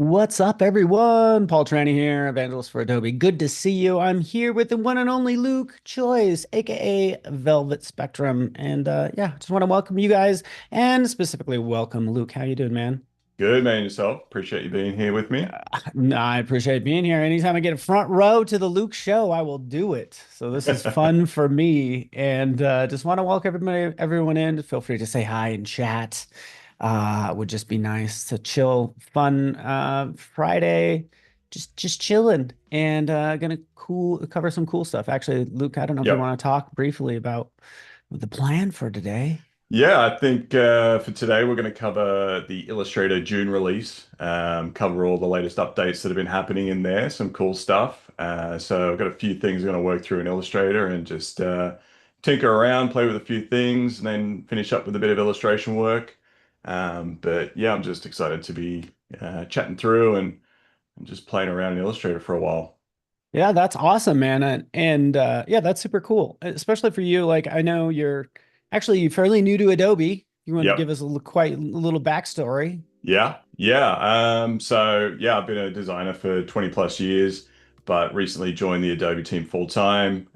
What's up, everyone? Paul Trani here, Evangelist for Adobe. Good to see you. I'm here with the one and only Luke Choice, aka Velvet Spectrum, and yeah, just want to welcome you guys, and specifically welcome Luke. How you doing, man? Good, man, yourself. Appreciate you being here with me. I appreciate being here. Anytime I get a front row to the Luke show, I will do it. So this is fun for me, and just want to welcome everyone in. Feel free to say hi and chat. Would just be nice to chill, fun Friday, just chilling, and gonna cover some cool stuff. Actually, Luke, I don't know if you Yep. want to talk briefly about the plan for today. Yeah, I think for today we're going to cover the Illustrator June release, cover all the latest updates that have been happening in there, some cool stuff. So I've got a few things I'm going to work through in Illustrator and just tinker around, play with a few things, and then finish up with a bit of illustration work. But yeah, I'm just excited to be chatting through and just playing around in Illustrator for a while. Yeah, that's awesome, man. And yeah, that's super cool, especially for you. Like, I know you're actually fairly new to Adobe. You want to give Yep. us quite a little backstory? So yeah, I've been a designer for 20 plus years, but recently joined the Adobe team full time.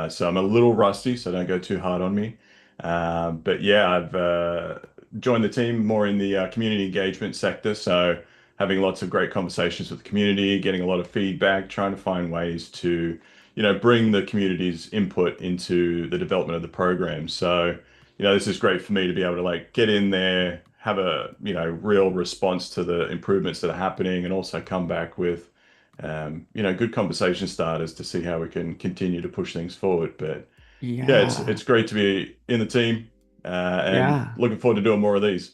So I'm a little rusty, so don't go too hard on me. But yeah, I've joined the team more in the community engagement sector. So having lots of great conversations with the community, getting a lot of feedback, trying to find ways to, bring the community's input into the development of the program. So this is great for me to be able to like get in there, have a, real response to the improvements that are happening and also come back with, good conversation starters to see how we can continue to push things forward. But yeah, Yeah, it's great to be in the team, and yeah. looking forward to doing more of these.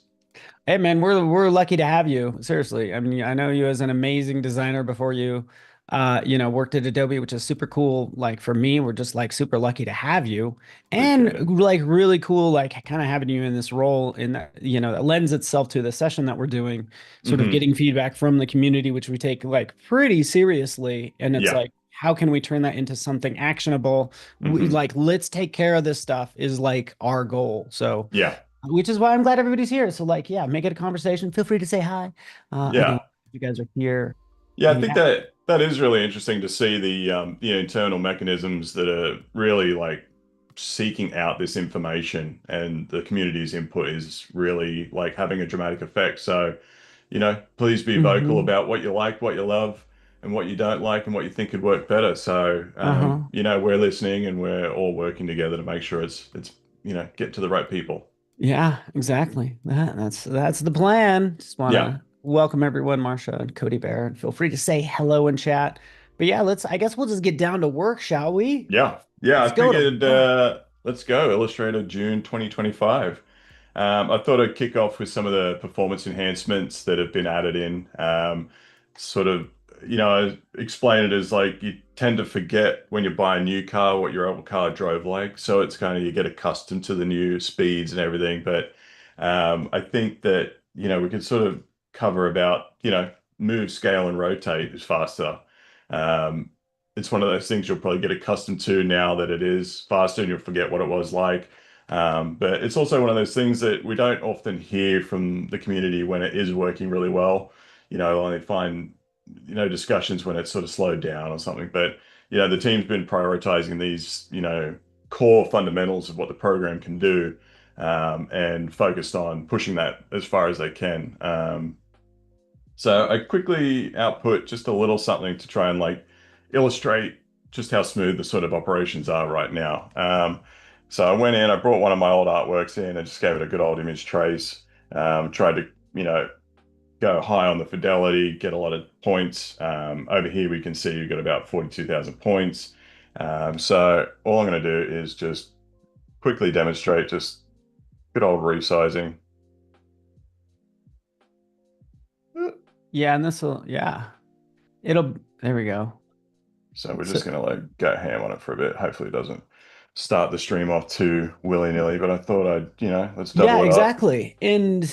Hey man, we're lucky to have you. Seriously. I mean, I know you as an amazing designer before you worked at Adobe, which is super cool. Like for me, we're just like super lucky to have you. Appreciate it. And like really cool, like kind of having you in this role in that, it lends itself to the session that we're doing, sort of Hmm. getting feedback from the community, which we take like pretty seriously. And it's Yeah. like, how can we turn that into something actionable? We Hmm. like, let's take care of this stuff is like our goal. So Yeah. which is why I'm glad everybody's here. So like, yeah, make it a conversation. Feel free to say hi. I know Yeah. you guys are here. Yeah, I And think yeah. that is really interesting to see the internal mechanisms that are really like seeking out this information, and the community's input is really like having a dramatic effect. So, please be vocal Hmm. about what you like, what you love, and what you don't like, and what you think could work better. So, Uh-huh. we're listening and we're all working together to make sure it's get to the right people. Yeah, exactly. That's the plan. Just want Yeah. to welcome everyone, Marsha and Cody Bear, and feel free to say hello in chat. But yeah, I guess we'll just get down to work, shall we? Yeah. Yeah, Let's I go to figured work. let's go. Illustrator June 2025. I thought I'd kick off with some of the performance enhancements that have been added in. Sort of, I explain it as like you tend to forget when you buy a new car what your old car drove like. So it's kind of you get accustomed to the new speeds and everything. But I think that, we could sort of cover about, move, scale, and rotate is faster. Um, it's one of those things you'll probably get accustomed to now that it is faster and you'll forget what it was like. But it's also one of those things that we don't often hear from the community when it is working really well. I only find, discussions when it's sort of slowed down or something. But, the team's been prioritizing these, core fundamentals of what the program can do, and focused on pushing that as far as they can. So I quickly output just a little something to try and like illustrate just how smooth the sort of operations are right now. So I went in, I brought one of my old artworks in and just gave it a good old image trace. Tried to, go high on the fidelity, get a lot of points. Over here we can see you've got about 42,000 points. So all I'm going to do is just quickly demonstrate just good old resizing. Yeah, and this will, yeah. There we go. So we're So just gonna like go ham on it for a bit. Hopefully it doesn't start the stream off too willy-nilly, but I thought I'd, let's yeah, double it up. exactly. And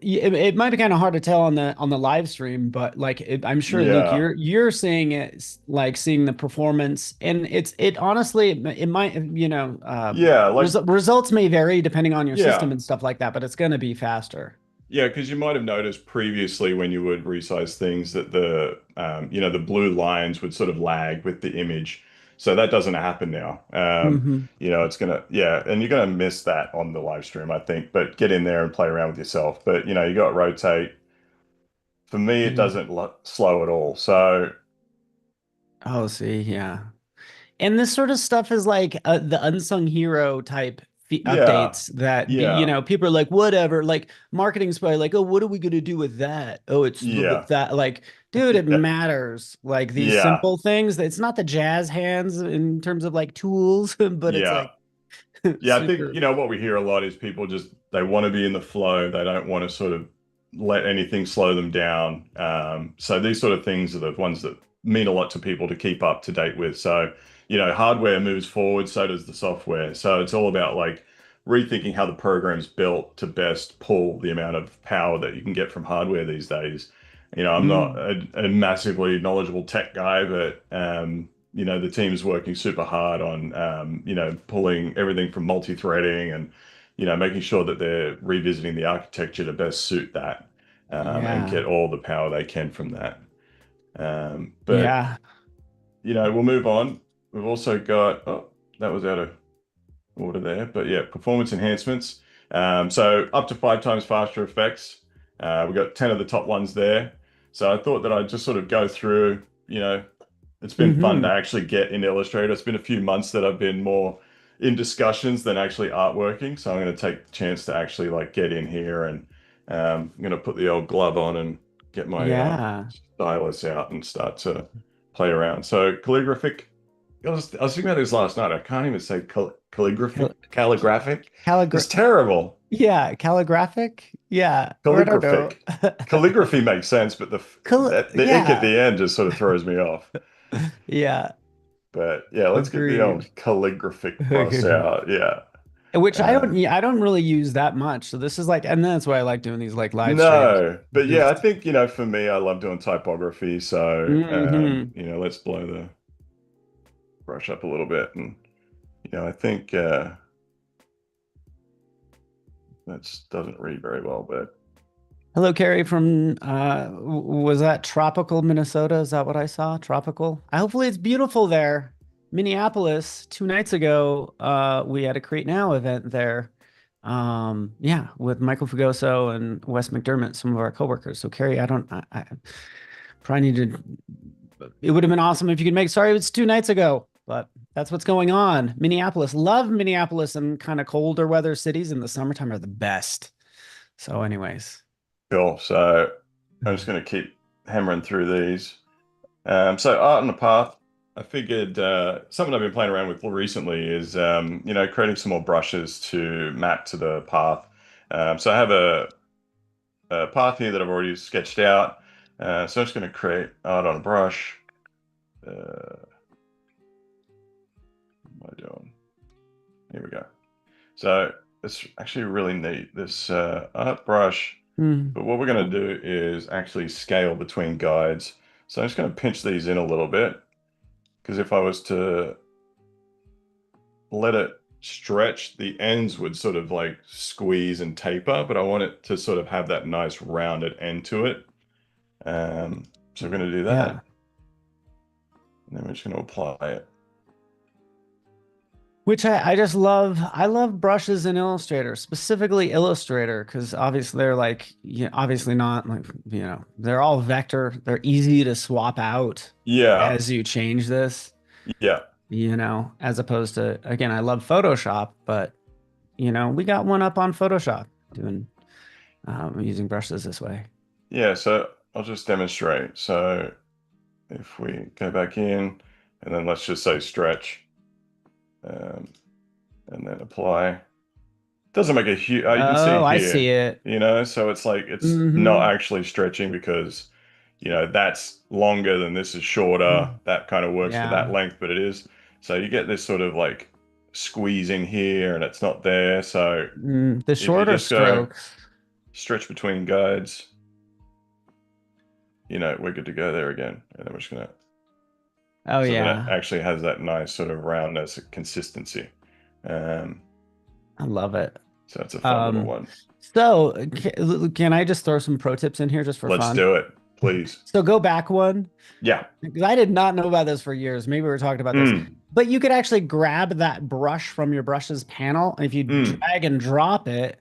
it might be kind of hard to tell on the live stream, but like I'm sure Luke, Yeah. you're seeing it like seeing the performance, and it honestly it might Yeah, like results may vary depending on your system yeah. and stuff like that, but it's going to be faster. Yeah, because you might have noticed previously when you would resize things that the blue lines would sort of lag with the image. So that doesn't happen now. Hmm. Yeah, and you're gonna miss that on the live stream, I think. But get in there and play around with yourself. But you got rotate. For me, it Yeah. doesn't slow at all. So Oh, see, yeah. And this sort of stuff is like the unsung hero type yeah, updates that yeah, people are like, whatever. Like marketing's probably like, oh, what are we gonna do with that? Oh, it's with yeah, that. Like, dude, it matters. Like these yeah. simple things. It's not the jazz hands in terms of like tools, but it's Yeah. like Yeah, I think, super. what we hear a lot is people just they want to be in the flow. They don't want to sort of let anything slow them down. So these sort of things are the ones that mean a lot to people to keep up to date with. So, hardware moves forward, so does the software. So it's all about like rethinking how the program's built to best pull the amount of power that you can get from hardware these days. I'm not Mm, a massively knowledgeable tech guy, but the team's working super hard on pulling everything from multi-threading and making sure that they're revisiting the architecture to best suit that and yeah. get all the power they can from that. But Yeah. we'll move on. We've also got that was out of order there, but yeah, performance enhancements. So up to 5 times faster effects. We got 10 of the top ones there. So I thought that I'd just sort of go through, it's been fun to Hmm. actually get in Illustrator. It's been a few months that I've been more in discussions than actually artworking. So I'm going to take the chance to actually like get in here and I'm going to put the old glove on and get my Yeah. stylus out and start to play around. So calligraphic, I was thinking about this last night. I can't even say Cal calligraphic. calligra It's terrible. yeah, calligraphic. Yeah. Or I don't know. Calligraphic. Calligraphy makes sense, but the ick at Yeah. the end just sort of throws me off. Yeah. But yeah, let's get the Agreed. old calligraphic cross out. Yeah. Which Uh, I don't really use that much. So this is like, and that's why I like doing these like live streams. no, but yeah, I Just think, for me, I love doing typography. So, hmm. let's blow the brush up a little bit. And, I think that doesn't read very well, but Hello, Carrie from was that tropical Minnesota? Is that what I saw? Tropical. Hopefully it's beautiful there. Minneapolis, 2 nights ago, we had a Create Now event there. Yeah, with Michael Fugoso and Wes McDermott, some of our coworkers. So Carrie, I probably need to it would have been awesome if you could make sorry it's 2 nights ago, but that's what's going on. Minneapolis. Love Minneapolis and kind of colder weather cities in the summertime are the best. So, anyways. cool. So I'm just going to keep hammering through these. So art on the path. I figured something I've been playing around with recently is creating some more brushes to map to the path. So I have a path here that I've already sketched out. So I'm just going to create art on a brush. What am I doing? Here we go. So it's actually really neat, this art brush. Hmm. But what we're going to do is actually scale between guides. So I'm just going to pinch these in a little bit because if I was to let it stretch, the ends would sort of like squeeze and taper, but I want it to sort of have that nice rounded end to it. Um, so we're going to do Yeah. that. And then we're just going to apply it. Which I just love. I love brushes in Illustrator, specifically Illustrator, because obviously they're like, obviously not like, they're all vector. They're easy to swap out Yeah, as you change this, yeah, as opposed to, again, I love Photoshop, but, we got one up on Photoshop doing, using brushes this way. yeah. So I'll just demonstrate. So if we go back in and then let's just say stretch um, and then apply. Doesn't make a huge, you can see Oh, I see here, it. so it's like it's not Hmm. actually stretching because, that's longer than this is shorter. That kind of works for that Yeah. length, but it is. So you get this sort of like squeezing here and it's not there. So The if you shorter just go strokes. stretch between guides, we're good to go there again. And then we're just gonna, Oh, so then it yeah. actually has that nice sort of roundness, consistency. Um, I love it. So it's a fun little Um, one. so can I just throw some pro tips in here just for Let's fun? do it, please. So go back one Yeah. because I did not know about this for years. Maybe we were talking about this, Mm, but you could actually grab that brush from your brushes panel, and if you mm. drag and drop it,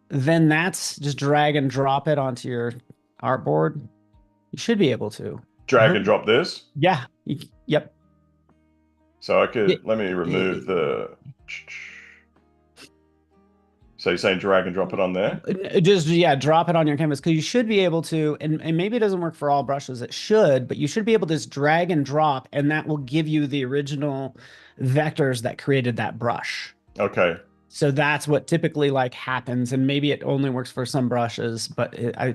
then that's just drag and drop it onto your artboard. You should be able to. Drag and drop this. Yeah. Yep. So I Yeah, could, let me remove the, so you're saying drag and drop it on there? just yeah, drop it on your canvas because you should be able to, and maybe it doesn't work for all brushes. It should, but you should be able to just drag and drop, and that will give you the original vectors that created that brush. Okay. So that's what typically like happens, and maybe it only works for some brushes, but Yeah,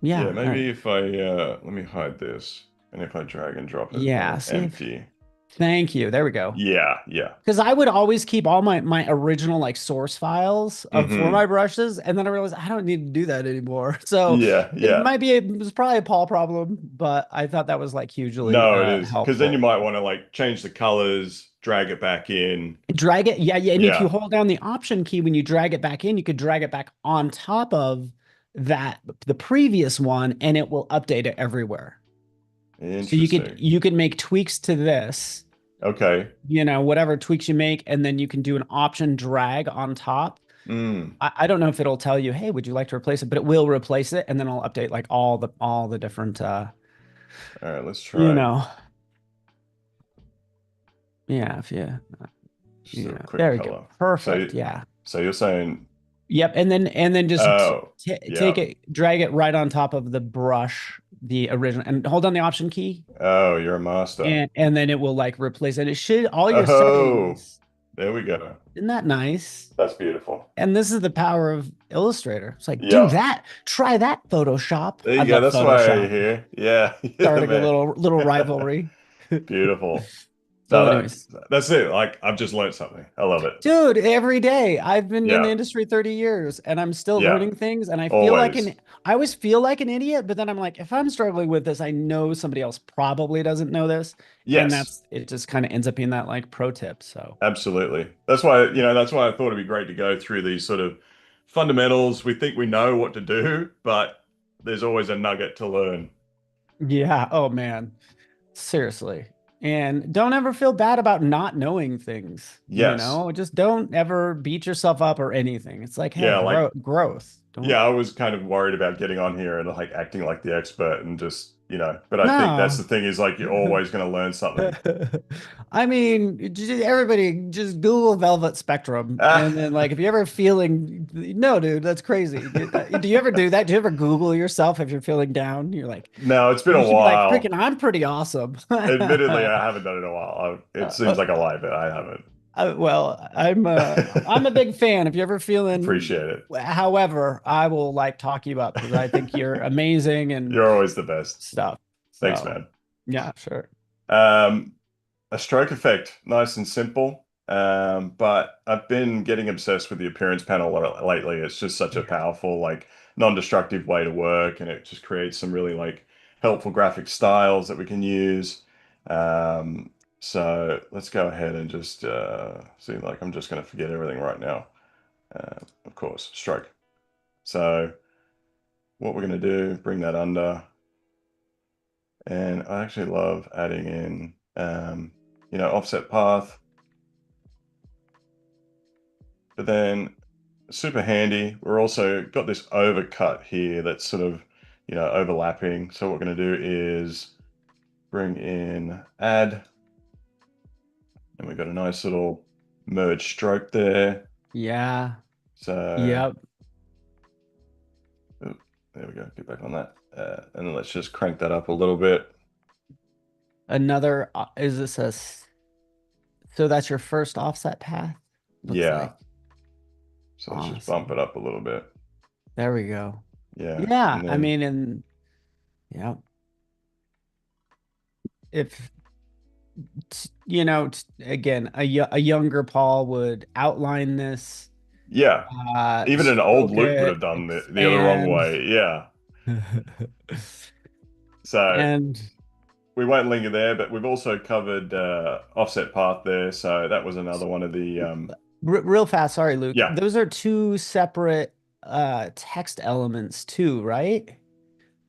yeah, all right. maybe if I, let me hide this. And if I drag and drop it and Yeah, it's see if empty. thank you. There we go. Yeah, yeah. Because I would always keep all my original like source files of for Mm-hmm. my brushes, and then I realized I don't need to do that anymore. So Yeah, it yeah. might be it was probably a Paul problem, but I thought that was like hugely No, it is. Because then you helpful. might want to like change the colors, drag it back in. Drag it, yeah, yeah. And if you Yeah. hold down the Option key when you drag it back in, you could drag it back on top of that the previous one, and it will update it everywhere. So Interesting. you could make tweaks to this, Okay. whatever tweaks you make, and then you can do an Option drag on top. Mm. I don't know if it'll tell you, hey, would you like to replace it? But it will replace it, and then I'll update like all the different All right, let's you try know, yeah, if you just a quick there we go. color. So, Perfect. Yeah. so you're saying, Yep. And then just oh, take yeah. it, drag it right on top of the brush, the original, and hold down the Option key, Oh, you're a master. and then it will like replace it. It should all your Oh, settings. there we go. Isn't that nice? That's beautiful. And this is the power of Illustrator. It's like, do Yeah. that. Try that Photoshop. There I you go. love That's why you're Photoshop. here. Yeah. You're the Starting a man. little rivalry. Beautiful. So, No, anyways, that's it. Like I've just learned something. I love it. dude, every day I've been in the Yeah. industry 30 years and I'm still Yeah. learning things. And Always. I always feel like an idiot, but then I'm like, if I'm struggling with this, I know somebody else probably doesn't know this. And Yes. it just kind of ends up being that like pro tip. So, Absolutely. That's why I thought it'd be great to go through these sort of fundamentals. We think we know what to do, but there's always a nugget to learn. yeah. Oh, man. Seriously. And don't ever feel bad about not knowing things, Yes. Just don't ever beat yourself up or anything. It's like, hey, Yeah, like growth. Don't, yeah, I was kind of worried about getting on here and like acting like the expert and just, but I think that's no. the thing is like you're always going to learn something. I mean, everybody just Google Velvet Spectrum. Ah, And then, like, if you're ever feeling, no, dude, that's crazy. Do you ever do that? Do you ever Google yourself if you're feeling down? You're like, no, it's been you a should be like, while. freaking, I'm pretty awesome. Admittedly, I haven't done it in a while. It seems like a lie, but I haven't. Well, I'm a big fan. If you're ever feeling, Appreciate it. however, I will like talk you up because I think you're amazing and You're always the best. stuff. Thanks, So, man. yeah, sure. Um, a stroke effect, nice and simple. But I've been getting obsessed with the appearance panel lately. It's just such a Yeah. powerful, like, non-destructive way to work, and it just creates some really like helpful graphic styles that we can use. Um, so let's go ahead and just see. Like, I'm just going to forget everything right now. Of course, stroke. So what we're going to do, bring that under. And I actually love adding in, offset path, but then super handy. We're also got this overcut here that's sort of, overlapping. So what we're going to do is bring in add, and we've got a nice little merge stroke there. Yeah. So Yep. oop, there we go. Get back on that. And let's just crank that up a little bit. Another, is this so that's your first offset path? Looks Yeah. like. So let's just bump Awesome. it up a little bit. There we go. Yeah. Yeah. And I then mean, and yeah, if, again, a younger Paul would outline this, yeah. Even an old stroke Luke would have it, done the other wrong expand. way. Yeah. So And we won't linger there, but we've also covered offset path there. So that was another one of the Real fast, sorry, Luke. Yeah. Those are two separate text elements too, right?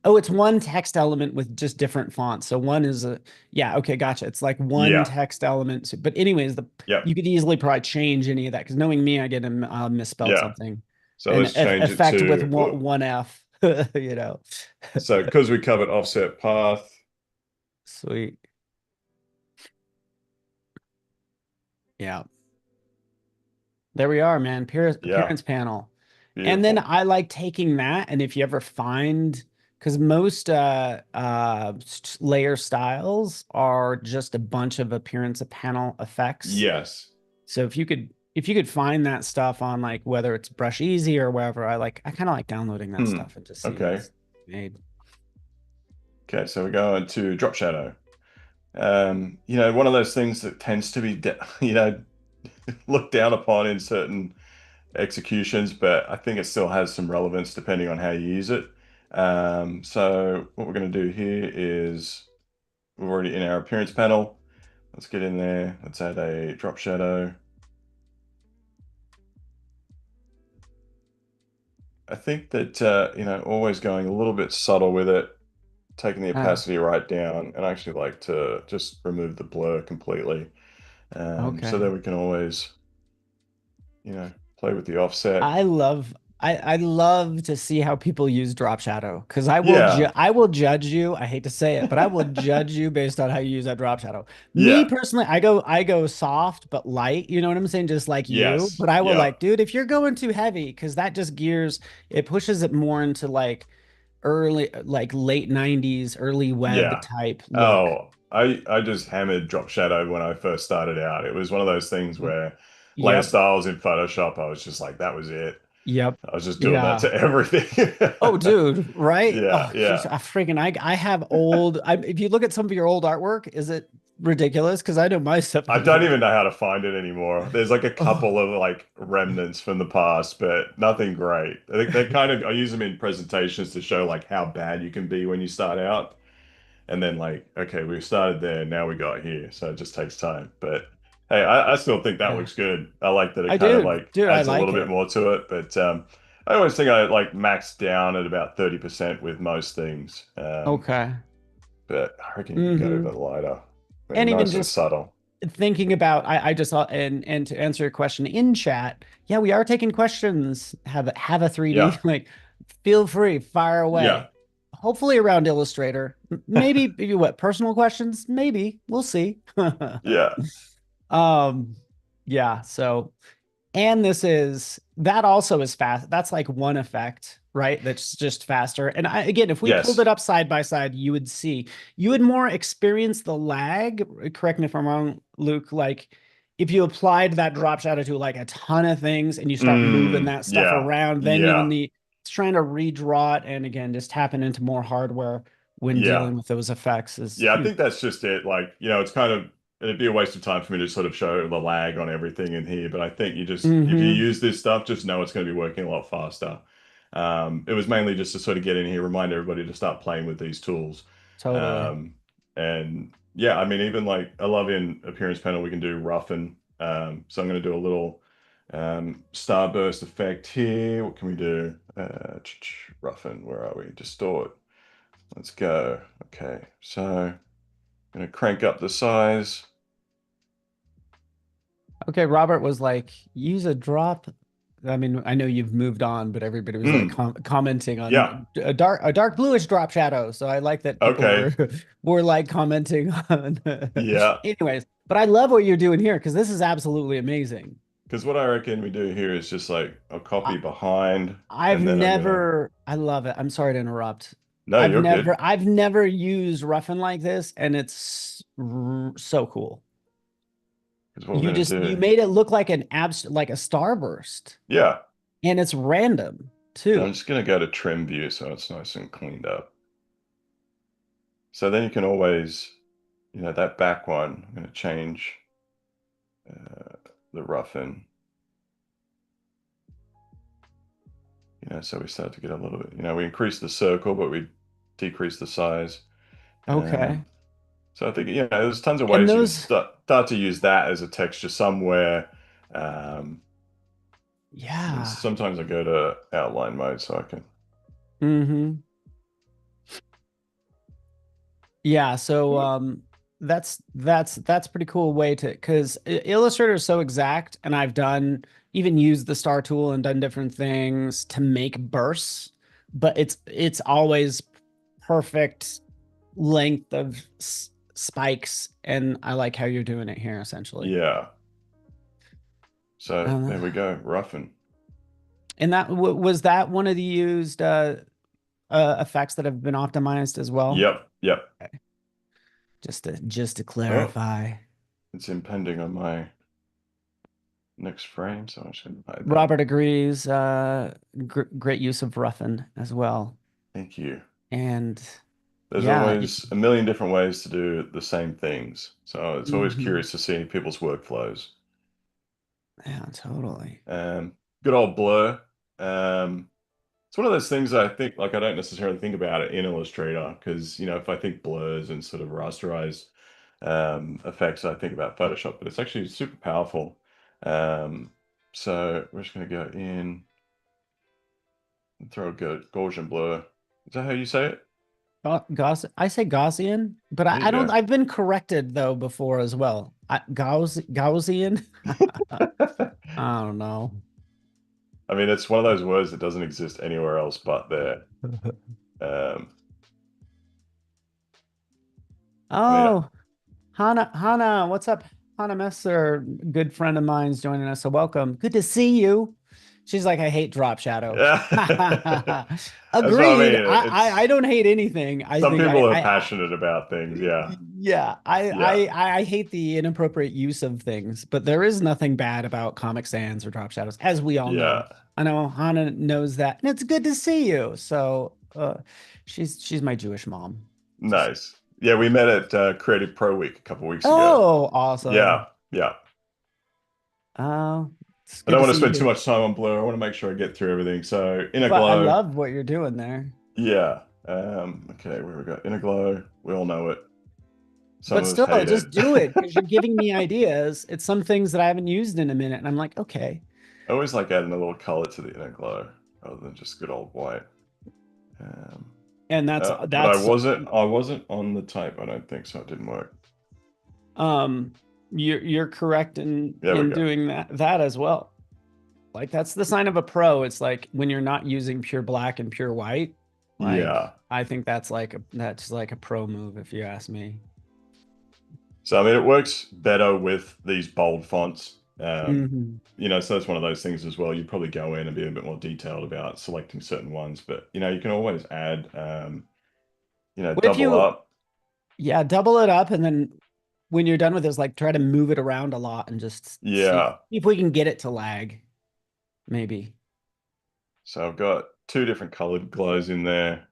Oh, it's one text element with just different fonts. So one is a yeah, okay, gotcha. It's like one Yeah. text element. But anyways, the Yep. you could easily probably change any of that because knowing me, I get a misspelled Yeah. something, So an let's change it effect with to, one F, you know. so because we covered offset path. Sweet. Yeah. There we are, man. Yeah. Appearance panel. And then Beautiful. I like taking that, and if you ever find, because most layer styles are just a bunch of appearance panel effects. Yes. So if you could find that stuff on like whether it's Brush Easy or wherever, I kind of like downloading that Hmm. stuff and just seeing what Okay. it's made. Okay. So we're going to drop shadow. One of those things that tends to be, looked down upon in certain executions, but I think it still has some relevance depending on how you use it. So what we're going to do here is we're already in our appearance panel. Let's get in there. Let's add a drop shadow. I think that, always going a little bit subtle with it, taking the Ah, opacity right down, and I actually like to just remove the blur completely. So okay. that we can always, play with the offset. I love I love to see how people use drop shadow because Yeah, I will judge you. I hate to say it, but I will judge you based on how you use that drop shadow. Me yeah, personally, I go soft but light, you know what I'm saying? Just like you. yes, But I will yeah, like, dude, if you're going too heavy, because that just gears, it pushes it more into like early like late 90s, early web yeah. type look. Oh, I just hammered drop shadow when I first started out. It was one of those things Y- where layer Yep. styles in Photoshop, I was just like, that was it. Yep. I was just doing that Yeah. to everything. Oh, dude, right? Yeah, Oh, geez, yeah. I have old. If you look at some of your old artwork, is it ridiculous? Because I know my stuff I is don't even ridiculous. know how to find it anymore. There's like a Oh, couple of like remnants from the past, but nothing great. I think they kind of I use them in presentations to show like how bad you can be when you start out. And then like, okay, we started there, now we got here. So it just takes time. But hey, I still think that yeah, looks good. I like that it I kind of do, like dude. I adds a like little bit it. more to it. But I always think I like max down at about 30% with most things. Okay. But I reckon you could go Mm-hmm. even lighter. And even Nice and just subtle. thinking about, I just thought, and to answer your question in chat, yeah, we are taking questions. Have a 3D Yeah. like, feel free, fire Yeah. away. Hopefully around Illustrator. Maybe what personal questions? Maybe we'll see. Yeah. Um, yeah, so and this is that also is fast. That's like one effect, right? That's just faster. And again, if we pulled it Yes. up side by side, you would see you would more experience the lag. Correct me if I'm wrong, Luke. Like if you applied that drop shadow to like a ton of things and you start moving that stuff Yeah. around, then you'll Yeah. need it's trying to redraw it and again just tapping into more hardware when Yeah. dealing with those effects is Yeah, I huge. think that's just it. Like, it's kind of it'd be a waste of time for me to sort of show the lag on everything in here, but I think you just if you Mm-hmm. use this stuff, just know it's going to be working a lot faster. It was mainly just to sort of get in here, remind everybody to start playing with these tools. Totally. And yeah, I mean, even like I love in Appearance Panel, we can do roughen. So I'm going to do a little starburst effect here. What can we do? Roughen, where are we? Distort. Let's go. Okay, so I'm gonna crank up the size. Okay, Robert was like, use a drop. I mean, I know you've moved on, but everybody was like Mm, commenting yeah. on a dark bluish drop shadow. So I like that people Okay. were like commenting on. Yeah. Anyways, but I love what you're doing here because this is absolutely amazing. Because what I reckon we do here is just like a I, copy behind, and then I'm gonna. I love it. I'm sorry to interrupt. No, you're good. I've never used roughen like this, and it's so cool. Because what we're gonna You do. made it look like like a starburst. Yeah. And it's random And I'm too. just gonna go to trim view so it's nice and cleaned up. So then you can always, that back one, I'm gonna change the roughen. So we start to get a little bit, we increase the circle, but we decrease the size. Okay. Um, so I think, there's tons of And ways you can those, start to use that as a texture somewhere. Um, And Yeah. sometimes I go to outline mode so I can. Mm-hmm. Yeah, so that's pretty cool way to because Illustrator is so exact, and I've done even used the star tool and done different things to make bursts, but it's always perfect length of spikes, and I like how you're doing it here essentially. Yeah. So Um, there we go, roughen. and that was that one of the used effects that have been optimized as well. Yep, yep. Okay. Just to Oh, clarify. it's impending on my next frame, so I should hide that. Robert agrees. Great use of roughen as well. Thank you. And There's yeah, always a million different ways to do the same things. So it's always mhm. curious to see people's workflows. Yeah, totally. Um, Good old blur. It's one of those things that I think, like, I don't necessarily think about it in Illustrator because, if I think blurs and sort of rasterized effects, I think about Photoshop, but it's actually super powerful. So we're just going to go in and throw a good Gaussian blur. Is that how you say it? Gauss, I say Gaussian, but There I you don't. go. I've been corrected though before as well. Gaussian. I don't know. I mean, it's one of those words that doesn't exist anywhere else but there. Um, I mean, Oh, Hannah, what's up? Hannah Messer, good friend of mine's joining us. So welcome. Good to see you. She's like, I hate drop shadow. yeah. That's what I Agreed. mean. I It's don't hate anything. I some think people are passionate about things. Yeah. yeah, Yeah. I hate the inappropriate use of things, but there is nothing bad about Comic Sans or drop shadows, as we all know. Yeah. I know Hannah knows that, and it's good to see you. So, she's my Jewish mom. Just Nice. Yeah, we met at Creative Pro Week a couple weeks ago. oh, Yeah, awesome. yeah. Oh, it's I good don't to want to see you spend too here. much time on Blur. I want to make sure I get through everything. So Inner But I Glow, love what you're doing there. yeah. Okay, where we go? Inner Glow, we all know it. Some But of us still, hate just it. do it because you're giving me ideas. It's some things that I haven't used in a minute, and I'm like, okay. I always like adding a little color to the Inner Glow rather than just good old white. Um, And that's but I that's wasn't I wasn't on the type, I don't think, so it didn't work. um you're correct There we in go. doing that as well. Like that's the sign of a pro. It's like when you're not using pure black and pure white. Like Yeah. I think that's like a pro move if you ask me. So I mean, it works better with these bold fonts. Hmm. So that's one of those things as well. You'd probably go in and be a bit more detailed about selecting certain ones, but you can always add, What if double you up. yeah, double it up and then when you're done with this, like try to move it around a lot and just see Yeah. if we can get it to lag, maybe. So I've got two different colored glows in there,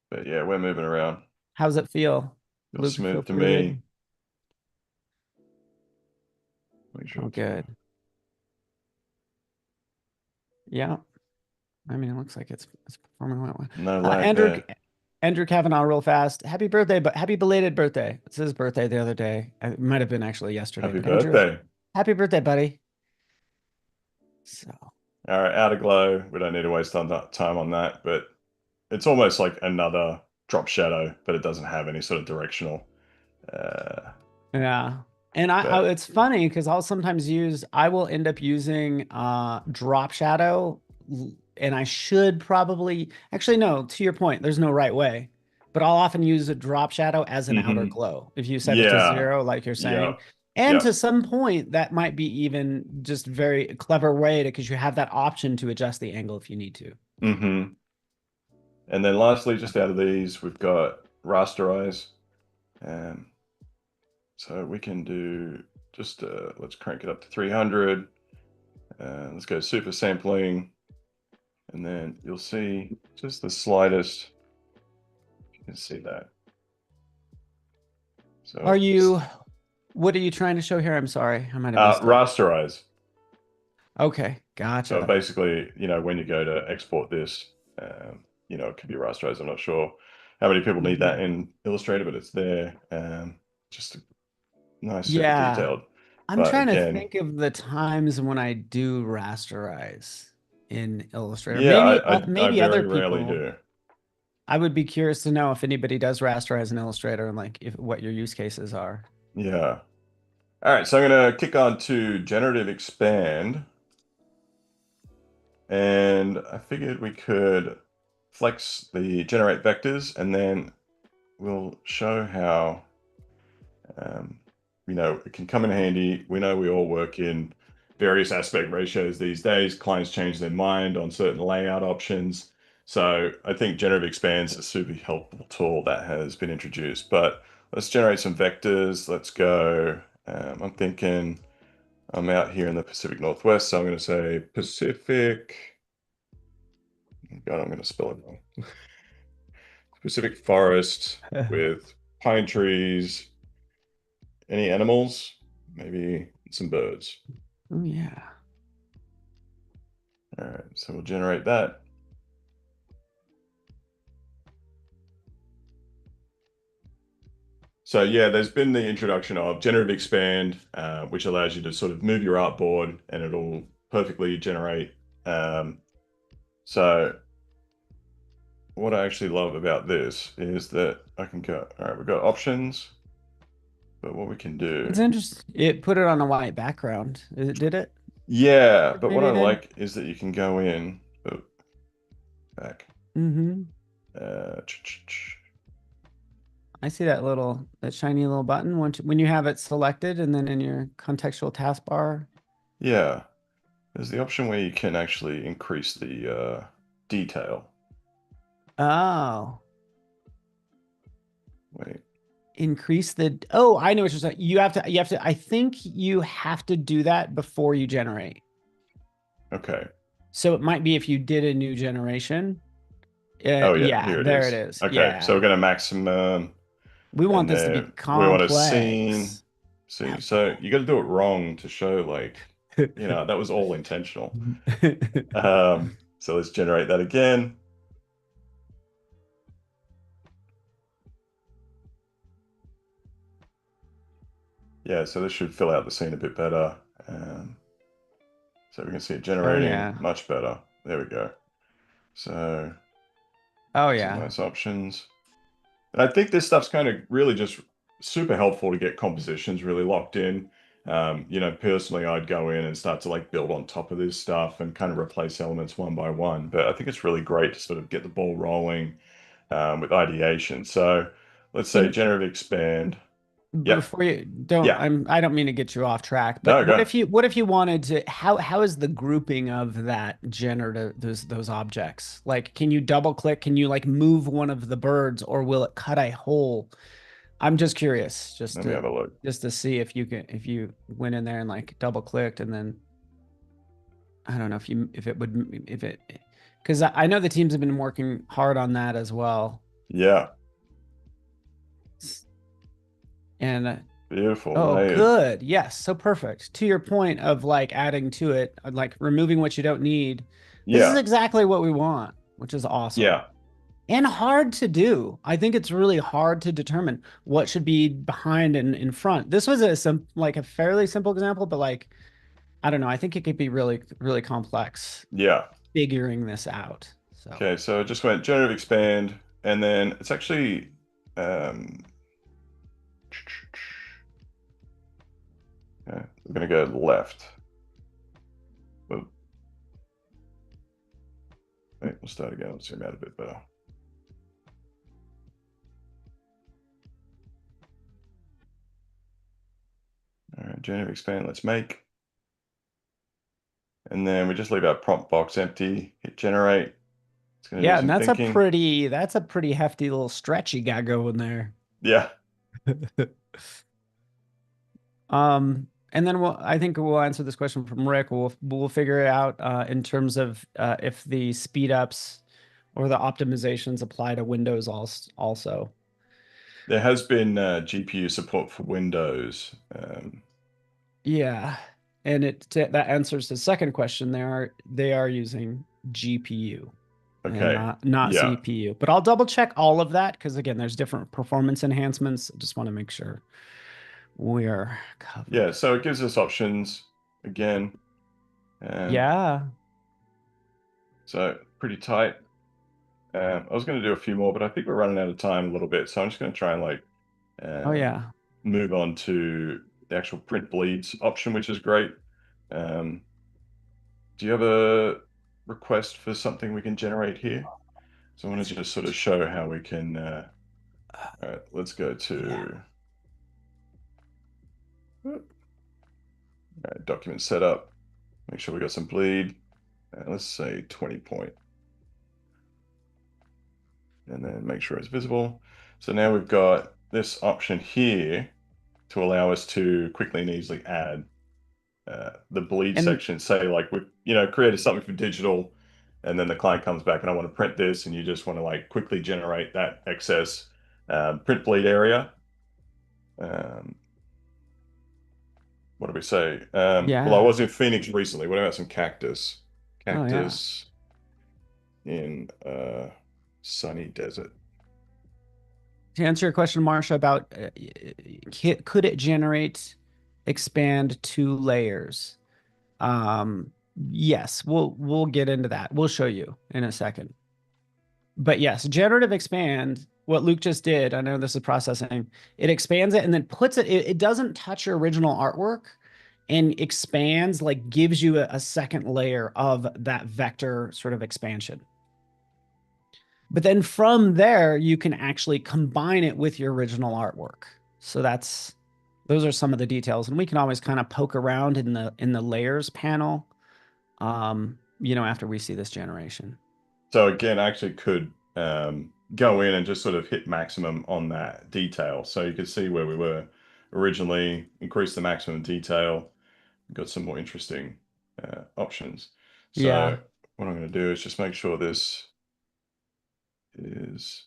but yeah, we're moving around. How's it feel? Feels Luke, feel smooth to fluid? me. Make sure Oh, it's good. Yeah. I mean, it looks like it's performing well. no lag Andrew there. Andrew Kavanaugh, real fast. Happy birthday, but happy belated birthday. It's his birthday the other day. It might have been actually yesterday, Happy but Andrew, birthday. happy birthday, buddy. So All right, outer glow. We don't need to waste on that time on that, but it's almost like another drop shadow, but it doesn't have any sort of directional. Uh, yeah. And but it's funny because I will end up using drop shadow and I should probably actually no, to your point, there's no right way. But I'll often use a drop shadow as an outer mhm. glow if you set it to Yeah, 0, like you're saying. yep, And yep. to some point, that might be even just very clever way to because you have that option to adjust the angle if you need to. Hmm. And then lastly, just out of these, we've got rasterize. Um, so we can do just let's crank it up to 300. Let's go super sampling, and then you'll see just the slightest. You can see that. Are So you, what are you trying to show here? I'm sorry, I might have missed it. rasterize. Okay, So gotcha. basically, when you go to export this, it could be rasterized. I'm not sure how many people need that Mhm. in Illustrator, but it's there. Just nice, super Yeah. detailed. I'm But trying to again, think of the times when I do rasterize in Illustrator. yeah, I Maybe other very rarely people. do. I would be curious to know if anybody does rasterize in Illustrator and like if what your use cases are. Yeah. All right, so I'm gonna kick on to Generative Expand, and I figured we could flex the generate vectors, and then we'll show how um, it can come in handy. We know we all work in various aspect ratios these days. Clients change their mind on certain layout options. So I think Generative Expand's a super helpful tool that has been introduced. But let's generate some vectors. Let's go. I'm thinking I'm out here in the Pacific Northwest, so I'm going to say Pacific. God, I'm going to spell it wrong. Pacific forest with pine trees. Any animals? Maybe some birds. Oh yeah. All right, so we'll generate that. So yeah, there's been the introduction of Generative Expand, which allows you to sort of move your artboard and it'll perfectly generate. Um, so what I actually love about this is that I can go, all right, we've got options, but what we can It's do, interesting. It put it on a white background. Did it? yeah, but what Maybe I it did. like is that you can go in, oh, back, Mm-hmm. uh, ch- ch- ch- I see that shiny little button when you have it selected and then in your contextual taskbar. yeah, there's the option where you can actually increase the detail. Oh, Wait, increase the. Oh, I know what you're saying. You have to, I think you have to do that before you generate. okay. So it might be if you did a new generation. Oh yeah, Yeah, here it there it is. is. Okay, so we're Yeah. going to maximum, We want and this to be then we want a scene. complex. See, so you got to do it wrong to show like, that was all intentional. So let's generate that again. Yeah, so this should fill out the scene a bit better. Um, so we can see it Oh generating yeah. much better. There we go. So Oh some yeah. nice options. And I think this stuff's kind of really just super helpful to get compositions really locked in. Personally, I'd go in and start to like build on top of this stuff and kind of replace elements one by one. But I think it's really great to sort of get the ball rolling with ideation. So let's say And generative expand. Yep. before you don't, Yeah. I don't mean to get you off track, but No, go. what if you wanted to, how is the grouping of that generative, those objects? Like, can you double click? Can you like move one of the birds or will it cut a hole? I'm just curious, Let me have a look. just to see if you can, if you went in there and like double clicked and then I don't know if it would, if it, because I know the teams have been working hard on that as well. Yeah. And Beautiful. oh, Layered. good. Yes. So perfect. To your point of like adding to it, like removing what you don't need. This is Yeah. exactly what we want, which is awesome Yeah. and hard to do. I think it's really hard to determine what should be behind and in front. This was like a fairly simple example, but like, I don't know. I think it could be really, really complex Yeah. figuring this out. So Okay, so I just went generative expand, and then it's actually um, okay, we're gonna go left. Oh, wait, we'll start again. Let's zoom out a bit better. All right, generative expand. Let's make, and then we just leave our prompt box empty. Hit generate. It's gonna do yeah, and some thinking. that's a pretty hefty little stretch you got going there. Yeah, And then I think we'll answer this question from Rick. We'll figure it out in terms of if the speed ups or the optimizations apply to Windows also. there has been GPU support for Windows. Yeah, and that answers the second question. They are using GPU and Okay, not yeah, CPU. But I'll double check all of that because again, there's different performance enhancements. I just want to make sure. we're Yeah, covered. so it gives us options again. And Yeah. so pretty tight. I was going to do a few more, but I think we're running out of time a little bit. So I'm just going to try and like Oh um, yeah. move on to the actual print bleeds option, which is great. Um, do you have a request for something we can generate here? So I want to just sort of show how we can. All right, let's go Yeah. to document setup. Make sure we got some bleed. Let's say 20 point, and then make sure it's visible. So now we've got this option here to allow us to quickly and easily add the bleed And section. Say like we, created something for digital, and then the client comes back and I want to print this, and you just want to like quickly generate that excess print bleed area. Um, what do we say? Well, I yeah. was in Phoenix recently. What about some cactus? Oh yeah. Cactus in sunny desert. To answer your question, Marsha, about could it generate expand two layers? Um, yes, we'll get into that. We'll show you in a second. But yes, generative expand, what Luke just did, I know this is processing, it expands it and then puts it doesn't touch your original artwork and expands, like gives you a second layer of that vector sort of expansion. But then from there, you can actually combine it with your original artwork. So those are some of the details. And we can always kind of poke around in the layers panel, after we see this generation. So again, I actually could go in and just sort of hit maximum on that detail. So you can see where we were originally, increase the maximum detail. We've got some more interesting options. So Yeah. what I'm going to do is just make sure this is,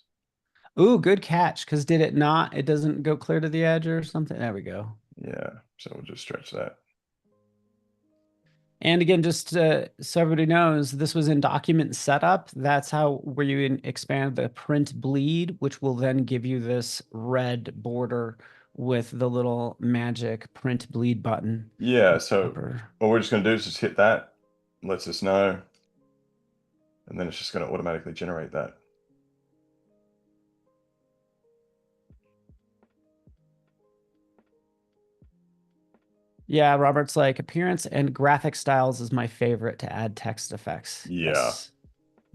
Ooh, good catch. Because did it not? It doesn't go clear to the edge or something. There we go. yeah. So we'll just stretch that. And again, just so everybody knows, this was in document setup. That's how where you expand the print bleed, which will then give you this red border with the little magic print bleed button Yeah. in the So upper. what we're just going to do is just hit that, lets us know, and then it's just going to automatically generate that. Yeah, Robert's like appearance and graphic styles is my favorite to add text effects. Yeah. Yes.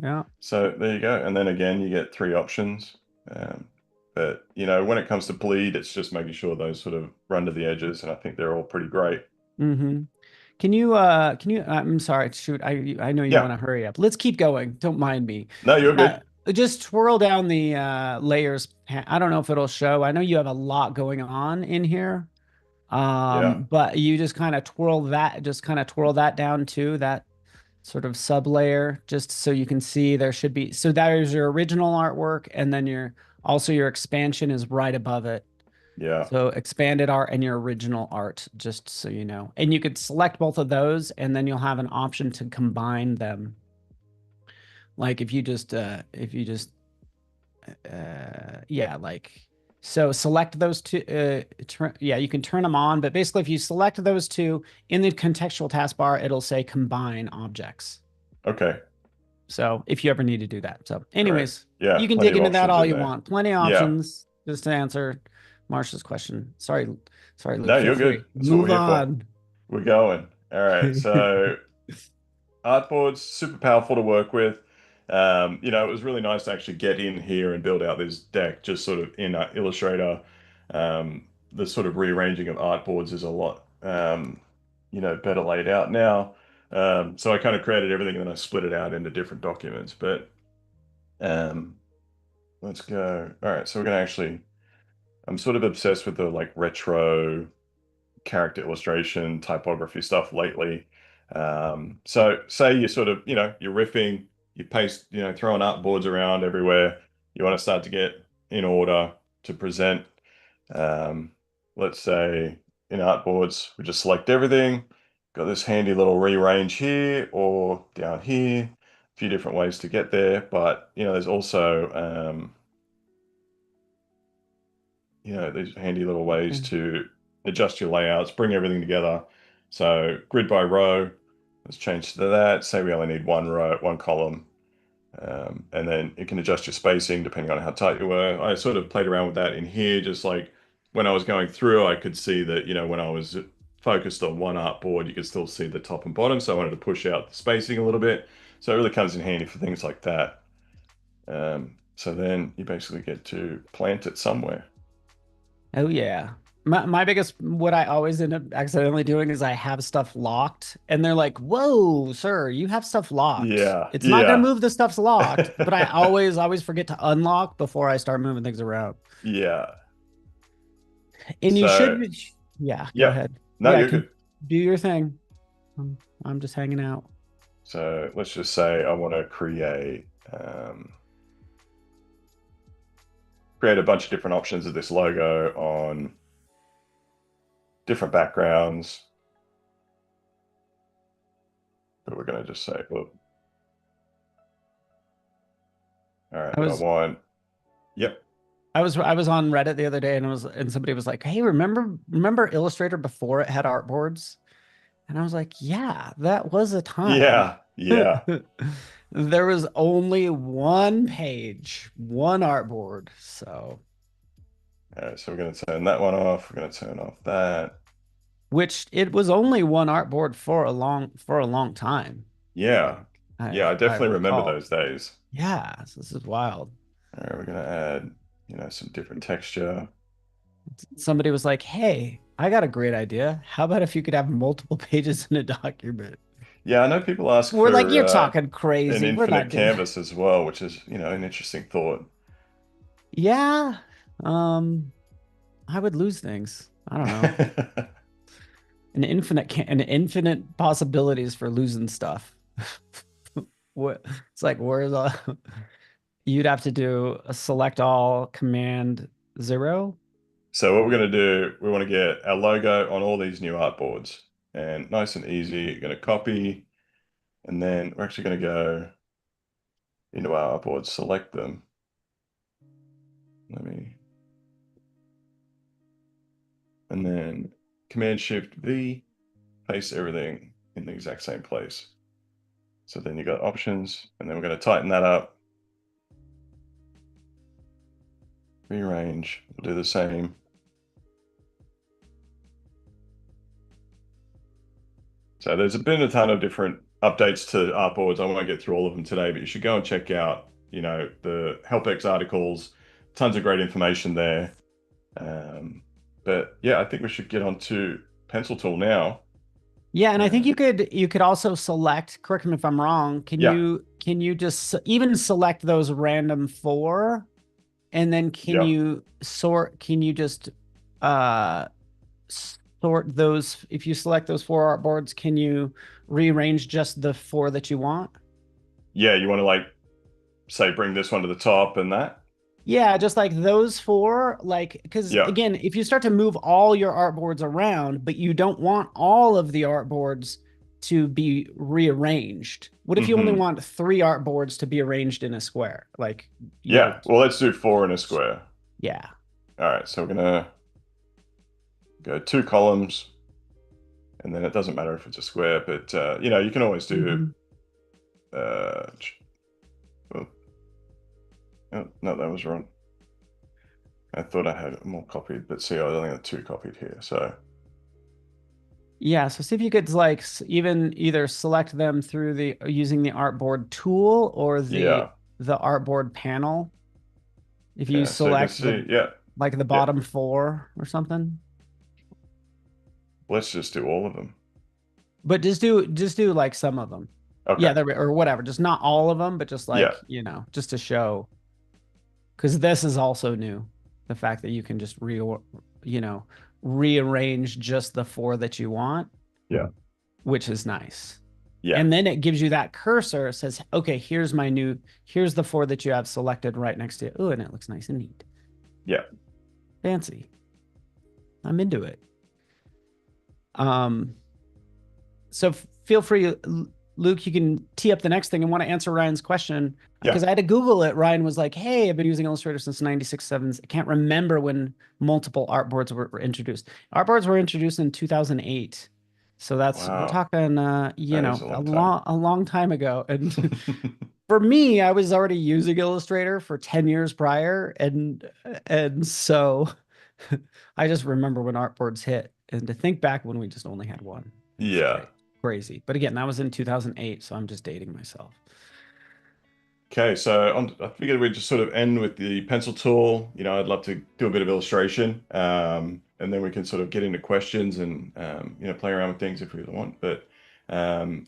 Yeah. So there you go. And then again, you get three options. Um, but when it comes to bleed, it's just making sure those sort of run to the edges, and I think they're all pretty great. Mm-hmm. I'm sorry, shoot, I know you want Yeah. to hurry up. Let's keep going. Don't mind me. No, you're Yeah, good. just twirl down the layers. I don't know if it'll show. I know you have a lot going on in here. Yeah. But you just kind of twirl that down too, that sort of sub layer, just so you can see there should be. So there's your original artwork, and then your expansion is right above it. Yeah. So expanded art and your original art, just so you know. And you could select both of those, and then you'll have an option to combine them. Like yeah, like so select those two. Yeah, you can turn them on, but basically, if you select those two in the contextual taskbar, it'll say combine objects. Okay. So if you ever need to do that. So, Great. anyways, Yeah. you can Plenty dig of into that options all in you there. want. Plenty of Yeah. options. Just to answer Marsha's question. Sorry, Luke. No, Feel you're good. free. That's what we're Move here for. on. We're going. All right. So artboard's super powerful to work with. It was really nice to actually get in here and build out this deck just sort of in Illustrator. The sort of rearranging of artboards is a lot, better laid out now. So I kind of created everything and then I split it out into different documents. But um, let's go. All right, so we're gonna actually. I'm sort of obsessed with the like retro character illustration, typography stuff lately. So say you sort of, you're riffing, you paste, throwing artboards around everywhere. You want to start to get in order to present. Um, let's say in artboards, we just select everything. Got this handy little rearrange here or down here. A few different ways to get there, but there's also these handy little ways to adjust your layouts, bring everything together. So grid by row, let's change to that. Say we only need one row, one column. And then it can adjust your spacing depending on how tight you were. I sort of played around with that in here, just like when I was going through, I could see that, when I was focused on one artboard, you could still see the top and bottom. So I wanted to push out the spacing a little bit. So it really comes in handy for things like that. So then you basically get to plant it somewhere. Oh yeah. My biggest what I always end up accidentally doing is I have stuff locked and they're like, "Whoa, sir, you have stuff locked. Yeah, It's not going to yeah. move the stuff's locked." But I always forget to unlock before I start moving things around. Yeah. And you So, should, yeah, go yeah. ahead. No, Yeah, you're can good. do your thing. I'm just hanging out. So let's just say I want to create a bunch of different options of this logo on different backgrounds. But we're going to just say, oh, all right, I but I was want, yep. I was on Reddit the other day and somebody was like, "Hey, remember Illustrator before it had artboards?" And I was like, "Yeah, that was a time." Yeah, yeah. There was only one page, one artboard. So, All right, so we're going to turn that one off. We're going to turn off that. which it was only one artboard for a long time. Yeah. Like Yeah, I I definitely remember recall. those days. Yeah, this is wild. All right, we're going to add, some different texture. Somebody was like, "Hey, I got a great idea. How about if you could have multiple pages in a document?" Yeah, I know people ask We're like, for "You're talking an crazy. We're not infinite doing that." canvas as well, which is, an interesting thought. Yeah. Um, I would lose things. I don't know. An infinite possibilities for losing stuff. What it's like, where's all you'd have to do a select all command zero. So what we're going to do, we want to get our logo on all these new artboards, and nice and easy. You're going to copy, and then we're actually going to go into our artboards, select them. Let me, and then Command Shift V, paste everything in the exact same place. So then you got options, and then we're going to tighten that up, rearrange. We'll do the same. So there's been a ton of different updates to artboards. I won't get through all of them today, but you should go and check out, the HelpX articles. Tons of great information there. Um, but yeah, I think we should get on to Pencil Tool now. Yeah, and I think Uh, you could also select, correct me if I'm wrong, yeah, can you just even select those random four and then yeah, can you just uh sort those if you select those four artboards, can you rearrange just the four that you want? yeah. You want to say bring this one to the top and that. Yeah, just like those four, like, because Yeah. again, if you start to move all your artboards around, but you don't want all of the artboards to be rearranged, what if you only Hmm. want three artboards to be arranged in a square? Like, Yeah. Well, let's do four in a square. yeah. All right. So we're gonna go two columns, and then it doesn't matter if it's a square, but you can always do. Mhm. Uh, well, oh, no, that was wrong. I thought I had more copied, but see, I only got two copied here. So Yeah, so see if you could like even either select them through the using the artboard tool or yeah. the artboard panel. If you Okay. So you can select see, yeah, the yeah. bottom four or something. Let's just do all of them. But just do like some of them. Yeah, Okay. there or whatever. Just not all of them, but just Yeah. like, just to show. Because this is also new. The fact that you can just you know, rearrange just the four that you want, Yeah. which is nice. Yeah. And then it gives you that cursor. It says, okay, here's the four that you have selected right next to it. Oh, and it looks nice and neat. Yeah. Fancy. I'm into it. Um, so feel free. Luke, you can tee up the next thing and want to answer Ryan's question Yeah. because I had to Google it. Ryan was like, "Hey, I've been using Illustrator since 96 sevens. I can't remember when multiple artboards were introduced. Artboards were introduced in 2008. So we're Wow. talking That is a a long time. long time ago. And for me, I was already using Illustrator for 10 years prior and so I just remember when artboards hit and to think back when we just only had one. It was Yeah. great. Crazy. But again, that was in 2008, so I'm just dating myself. Okay, so I figured we'd just sort of end with the pencil tool. I'd love to do a bit of illustration, and then we can sort of get into questions and play around with things if we want. But um,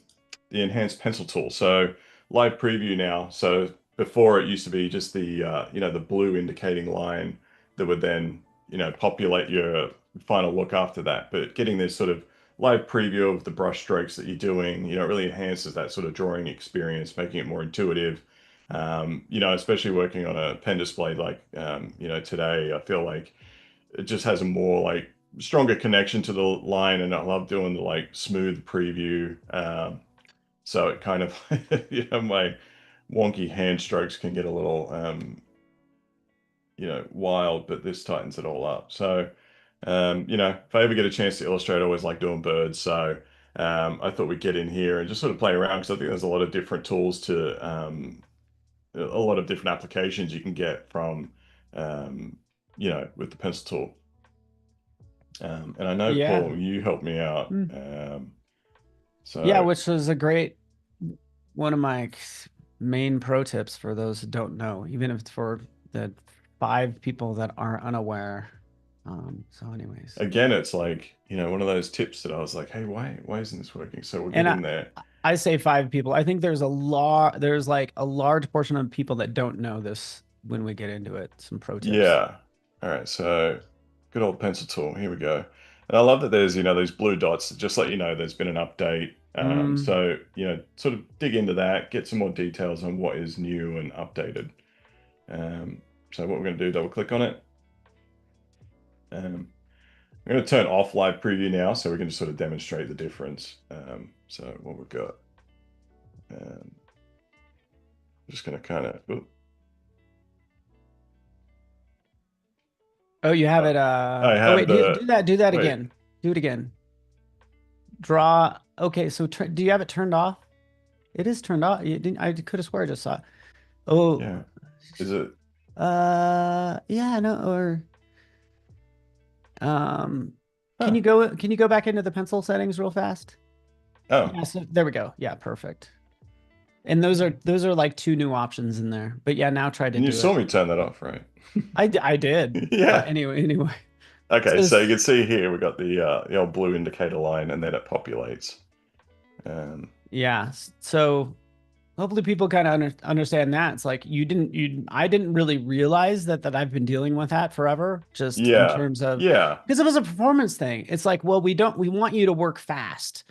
the enhanced pencil tool. So live preview now. So before it used to be just the blue indicating line that would then populate your final look after that. But getting this sort of live preview of the brush strokes that you're doing, really enhances that sort of drawing experience, making it more intuitive. Especially working on a pen display like today, I feel like it just has a more like stronger connection to the line, and I love doing the like smooth preview. So it kind of my wonky hand strokes can get a little wild, but this tightens it all up. So if I ever get a chance to illustrate, I always like doing birds. So I thought we'd get in here and just sort of play around because I think there's a lot of different tools to a lot of different applications you can get from, um, with the pencil tool. And I know, Yeah. Paul, you helped me out. Mm. Yeah, So which was a great one of my main pro tips for those who don't know, even if it's for the 5 people that are unaware. So anyways. again, it's like, one of those tips that I was like, hey, why isn't this working? So we'll get And in there. I say 5 people. I think there's like a large portion of people that don't know this when we get into it. Some pro tips. Yeah. All right. So good old pencil tool. Here we go. And I love that there's, these blue dots that just let you know there's been an update. Mm, So, sort of dig into that, get some more details on what is new and updated. Um, so what we're going to do, double click on it. I'm going to turn off live preview now so we can just sort of demonstrate the difference. So what we've got, um, just going to kind of, oh, you have it. I Oh have wait, the, do that wait, again. Do it again. Draw. Okay, so do you have it turned off? It is turned off. You didn't, I could have swore I just saw it. Oh, yeah, is it, yeah, no, or um, huh, can you go back into the pencil settings real fast? oh, Yeah, so there we go. Yeah, perfect. And those are like 2 new options in there. But yeah, now try to and you do saw it. me turn that off, right? I did. But Yeah. anyway. Okay, So so you can see here we got the old blue indicator line, and then it populates. Um, yeah, so hopefully people kind of understand that. It's like you I didn't really realize that I've been dealing with that forever, just in yeah, terms of yeah, because it was a performance thing. It's like, well, we want you to work fast.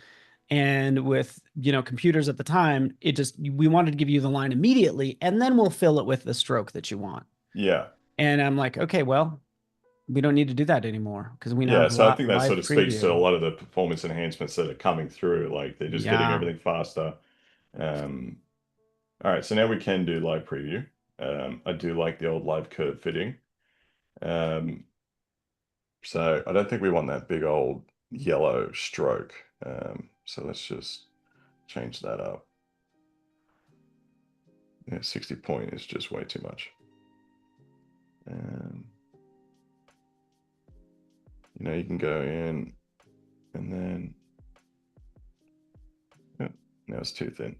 And with, computers at the time, we wanted to give you the line immediately, and then we'll fill it with the stroke that you want. yeah, And I'm like, okay, well, we don't need to do that anymore because we now yeah. have So I think that live sort of speaks to a preview. lot of the performance enhancements that are coming through. Like they're just getting Yeah. everything faster. Um, all right, so now we can do live preview. I do like the old live curve fitting. Um, so I don't think we want that big old yellow stroke. So let's just change that up. Yeah, 60 point is just way too much. Um, you can go in and then, oh, now it's too thin.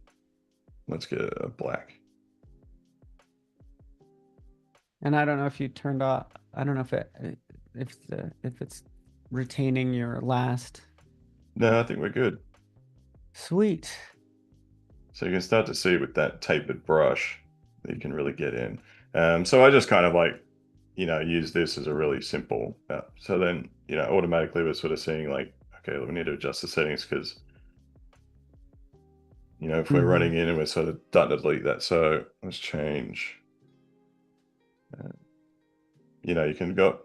Let's get a black. And I don't know if you turned off, I don't know if it's retaining your last. No, I think we're good. Sweet. So you can start to see with that tapered brush that you can really get in. So I just kind of like, use this as a really simple. So then, automatically we're sort of seeing like, okay, we need to adjust the settings because, if we're Hmm. running in and we're sort of starting to delete that. So let's change. Uh, you can go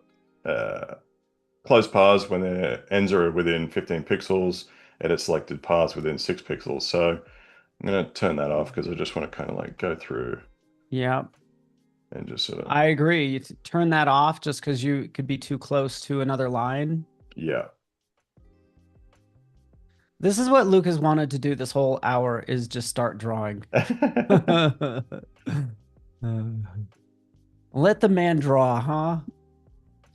close paths when the ends are within 15 pixels, edit selected paths within 6 pixels. So I'm gonna turn that off because I just want to kind of like go through Yeah, and just sort of, I agree. Turn that off just because you could be too close to another line. yeah. This is what Luke has wanted to do this whole hour is just start drawing. Let the man draw, huh?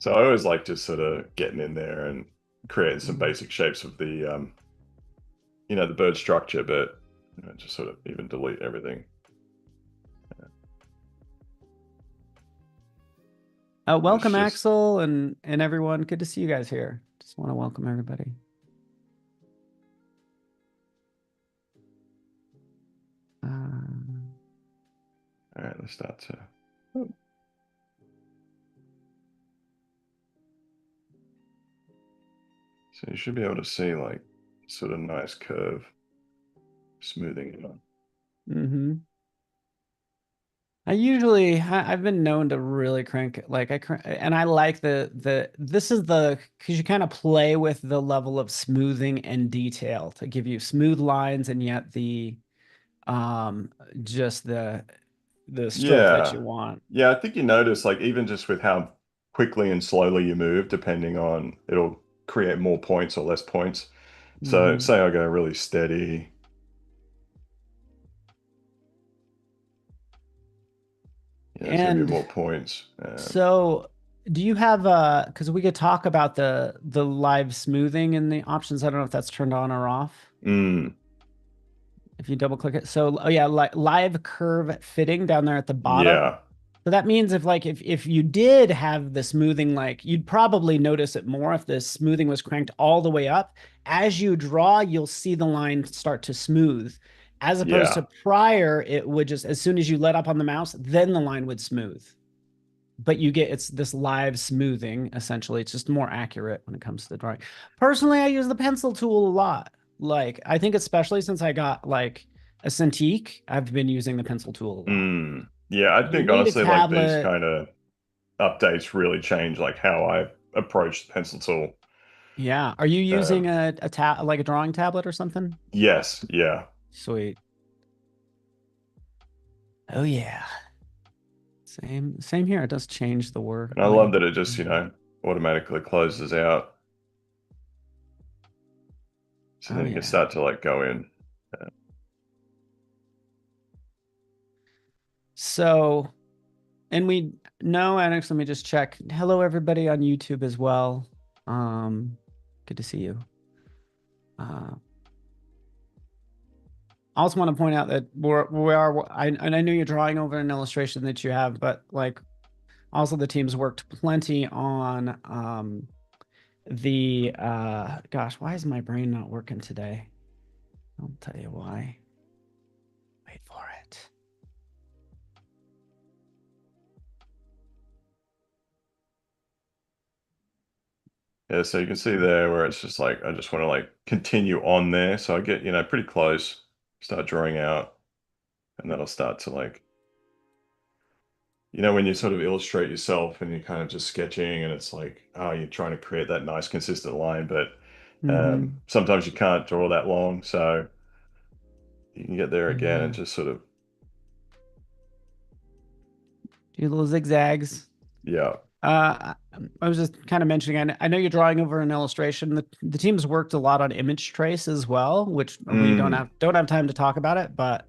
So I always like just sort of getting in there and creating some Mhm. basic shapes of the, the bird structure, but just sort of even delete everything. It's Welcome, just, Axel, and everyone. Good to see you guys here. Just want to welcome everybody. Uh, all right, let's start to, oh, so you should be able to see like sort of nice curve smoothing it on. mm-hmm. I've been known to really crank it like and I like the this is the because you kind of play with the level of smoothing and detail to give you smooth lines and yet the um just the stroke that Yeah. you want. Yeah, I think you notice like even just with how quickly and slowly you move, depending on it'll create more points or less points. So Hmm. say I go really steady, it's gonna be And more points. so do you have because we could talk about the live smoothing and the options. I don't know if that's turned on or off. Mm, If you double click it. So, oh yeah, like live curve fitting down there at the bottom. yeah, So that means if you did have the smoothing, like you'd probably notice it more if the smoothing was cranked all the way up. As you draw, you'll see the line start to smooth. As opposed to yeah. prior, it would just as soon as you let up on the mouse, then the line would smooth. But you get it's this live smoothing essentially. It's just more accurate when it comes to the drawing. Personally, I use the pencil tool a lot. Like I think especially since I got like a Cintiq, I've been using the pencil tool a lot. Yeah, I You think need a honestly, like these tablet. kind of updates really change like how I approach the pencil tool. Yeah. Are you using Um, a tab like a drawing tablet or something? yes, yeah. Sweet. Oh yeah. Same here. It does change the work. And I love that it just, automatically closes out. So Oh then you can yeah. start to like go in. So, and we no, Alex, let me just check. Hello everybody on YouTube as well. Um, Good to see you. Uh, I also want to point out that and I know you're drawing over an illustration that you have, but like also the team's worked plenty on the gosh, why is my brain not working today? I'll tell you why. Wait for it. Yeah, so you can see there where it's just like I just want to like continue on there. So I get, pretty close, start drawing out, and then I'll start to like, when you sort of illustrate yourself and you're kind of just sketching and it's like, oh, you're trying to create that nice consistent line, but Mm-hmm. sometimes you can't draw that long. So you can get there again and Yeah. just sort of, Do little zigzags. yeah. I was just kind of mentioning, I know you're drawing over an illustration. The team's worked a lot on image trace as well, which we Mm, don't have time to talk about it, but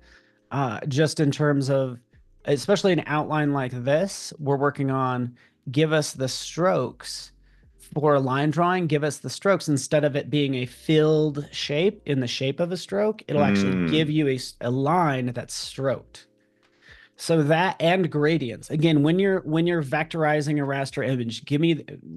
just in terms of, especially an outline like this, we're working on give us the strokes for a line drawing, give us the strokes instead of it being a filled shape in the shape of a stroke. It'll actually give mm, you a line that's stroked. So that and gradients. Again, when you're vectorizing a raster image,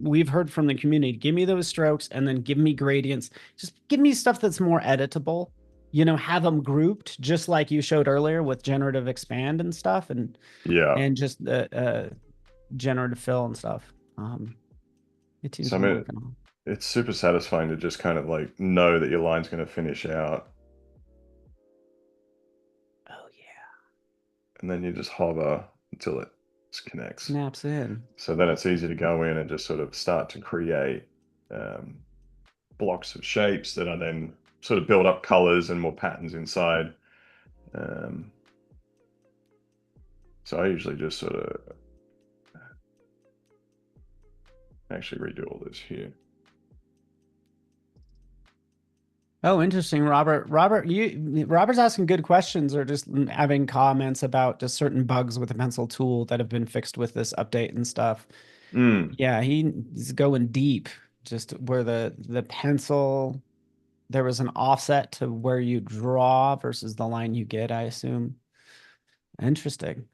we've heard from the community, give me those strokes and then give me gradients. Just give me stuff that's more editable. Have them grouped just like you showed earlier with generative expand and stuff yeah. and just the generative fill and stuff. The team's So I been mean, working on. it's super satisfying to just kind of like know that your line's going to finish out. Oh yeah. And then you just hover until it just connects. Snaps in. So then it's easy to go in and just sort of start to create um, blocks of shapes that are then sort of build up colors and more patterns inside. Um, so I usually just sort of actually redo all this here. Oh, interesting, Robert. Robert's asking good questions or just having comments about just certain bugs with the pencil tool that have been fixed with this update and stuff. Mm. Yeah, he's going deep, just where the pencil there was an offset to where you draw versus the line you get, I assume. Interesting,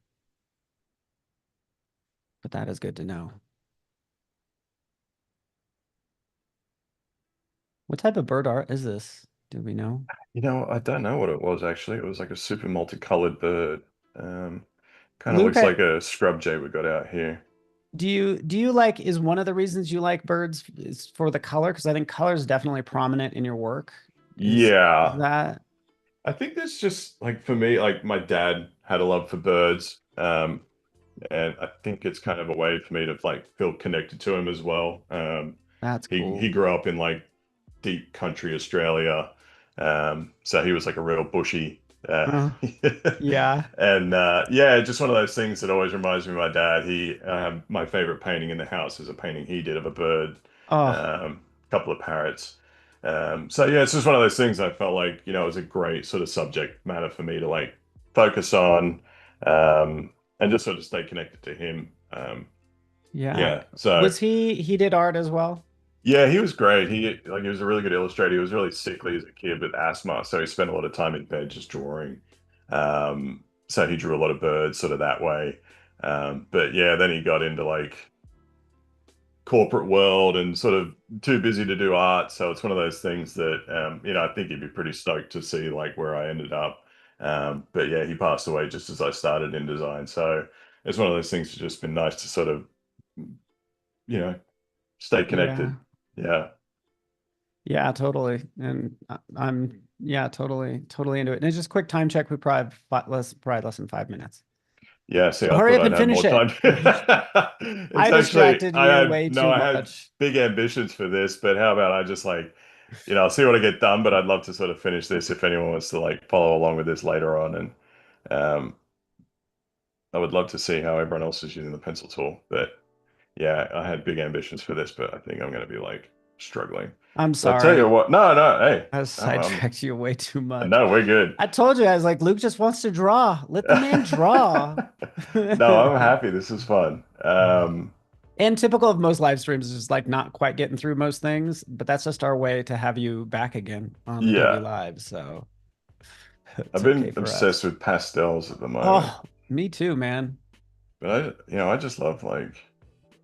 but that is good to know. What type of bird art is this? Do we know? I don't know what it was actually. It was like a super multicolored bird. Kind of Luke, looks like a scrub jay we got out here. do you like is one of the reasons you like birds is for the color? Because I think color is definitely prominent in your work. Is Yeah, that I think that's just like for me, like my dad had a love for birds. And I think it's kind of a way for me to like feel connected to him as well. that's He cool. grew up in like deep country Australia, so he was like a real bushy, Uh, yeah. and yeah, just one of those things that always reminds me of my dad. My favorite painting in the house is a painting he did of a bird, Oh, a couple of parrots. So yeah, it's just one of those things I felt like, it was a great sort of subject matter for me to like focus on. Um, and just sort of stay connected to him. yeah. Yeah. So Was he did art as well? yeah, he was great. He was a really good illustrator. He was really sickly as a kid with asthma, so he spent a lot of time in bed just drawing. So he drew a lot of birds sort of that way. But yeah, then he got into like corporate world and sort of too busy to do art. So it's one of those things that I think he'd be pretty stoked to see like where I ended up. But yeah, he passed away just as I started in design. So it's one of those things that's just been nice to sort of, you know, stay Yeah. connected. Yeah. Yeah, totally. And I'm yeah, totally into it. And it's just quick time check. We probably less than 5 minutes. Yeah, see, So I hurry thought up I'd and have finish more it. time. It's I actually, distracted you way too I had much. big ambitions for this, but how about I just like, I'll see what I get done, but I'd love to sort of finish this if anyone wants to like follow along with this later on. And um, I would love to see how everyone else is using the pencil tool. But yeah, I had big ambitions for this, but I think I'm going to be like struggling. I'm But I'll tell you sorry. what, no, hey, I I'm, sidetracked you way too much. no, we're good. I told you, I was like, Luke just wants to draw. Let the man draw. No, I'm happy. This is fun. And typical of most live streams is just like not quite getting through most things, but that's just our way to have you back again on the daily Yeah, live. So I've it's okay been for obsessed us. with pastels at the moment, Oh, me too, man. but I just love like,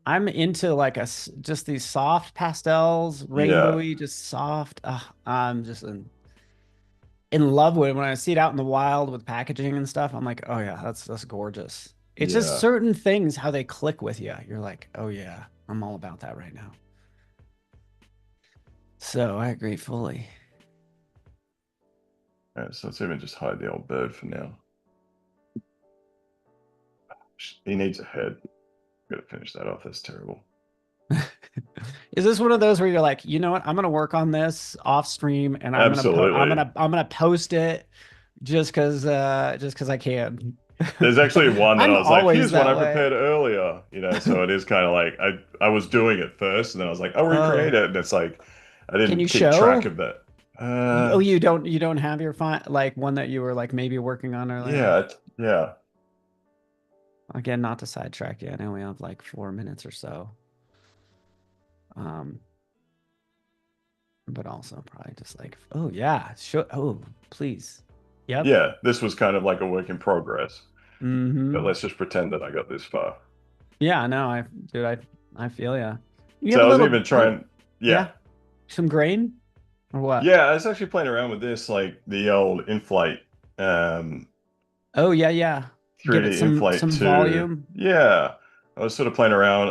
I'm into like just these soft pastels, yeah, rainbowy, just soft. I'm just in love with it. When I see it out in the wild with packaging and stuff, I'm like, oh yeah, that's gorgeous. It's just yeah. certain things how they click with you. You're like, oh yeah, I'm all about that right now. So I agree fully. All right, so let's even just hide the old bird for now. He needs a head. Gotta finish that off. That's terrible. Is this one of those where you're like, you know what? I'm gonna work on this off stream and Absolutely. I'm gonna post it just because I can. There's actually one that I I'm was like, always here's one that I way. prepared earlier, so it is kind of like I was doing it first and then I was like, I'll recreate Oh, it. And it's like I can you didn't keep track show? of that. Oh, you don't have your like one that you were like maybe working on earlier. Yeah. Again, not to sidetrack you. I know we have like 4 minutes or so. Um, but also probably just like, oh yeah, sure. Oh, please. Yep. Yeah, this was kind of like a work in progress. But Mm-hmm. let's just pretend that I got this far. Yeah, no, dude, I feel ya. You have So I was even trying, yeah, yeah. some grain or what? Yeah, I was actually playing around with this, like the old Inflate, um, Oh yeah, yeah. Give it 3D some Inflate some 2. volume. Yeah, I was sort of playing around.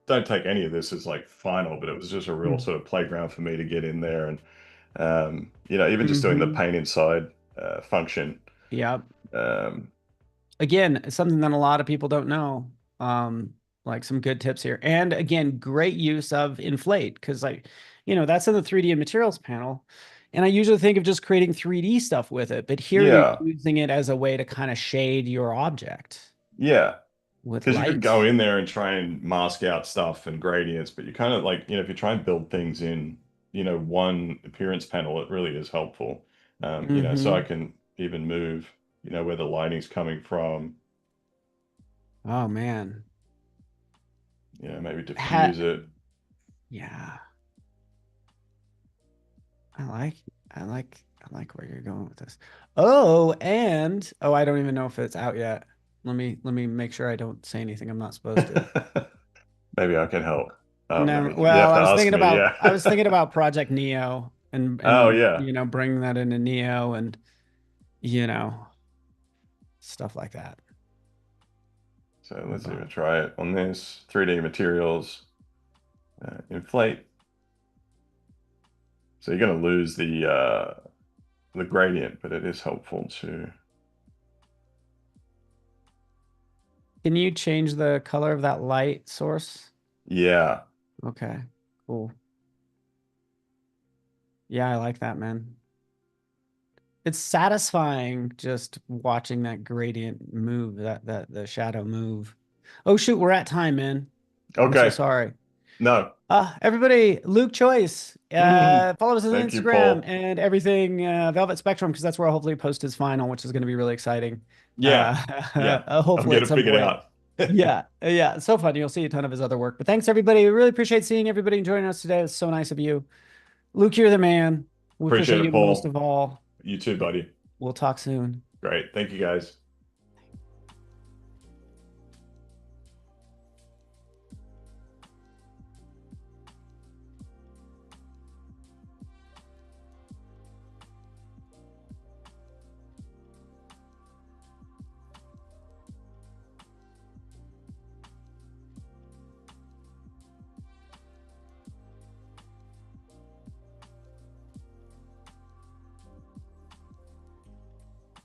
Don't take any of this as like final, but it was just a real sort of playground for me to get in there. And, even just doing the Mm-hmm. paint inside function. Yeah. Um, Again, it's something that a lot of people don't know. Like some good tips here. And again, great use of inflate because that's in the 3D and materials panel. And I usually think of just creating 3D stuff with it, but here you're Yeah. using it as a way to kind of shade your object Yeah. with Because you could go light. in there and try and mask out stuff and gradients, but you kind of like, if you try and build things in, one appearance panel, it really is helpful. So I Hmm. can even move, where the lighting's coming from, Oh man. maybe Ha diffuse it. yeah. I like I like where you're going with this. Oh, and oh, I don't even know if it's out yet. Let me make sure I don't say anything I'm not supposed to. Maybe I can help. Oh no, No, you well, have to ask me. Yeah. I was thinking about Project Neo Oh and yeah. bringing that into Neo and you know stuff like that. So let's even But try it on this 3D materials, inflate. So you're going to lose the gradient, but it is helpful to. can you change the color of that light source? Yeah. Okay, cool. Yeah, I like that, man. It's satisfying just watching that gradient move, that the shadow move. Oh shoot, we're at time, man. I'm so Okay. sorry. No. Everybody, Luke Choice, follow us on Thank you, Instagram Paul. and everything, Velvet Spectrum, because that's where I'll hopefully post his final, which is going to be really exciting. Yeah. Yeah. I'm Hopefully going at to some figure it point. out. Yeah, yeah, it's so fun. You'll see a ton of his other work. But thanks everybody. We really appreciate seeing everybody and joining us today. It's so nice of you. Luke, you're the man. We Appreciate appreciate it, you most Paul. of all. You too, buddy. We'll talk soon. Great. Thank you, guys.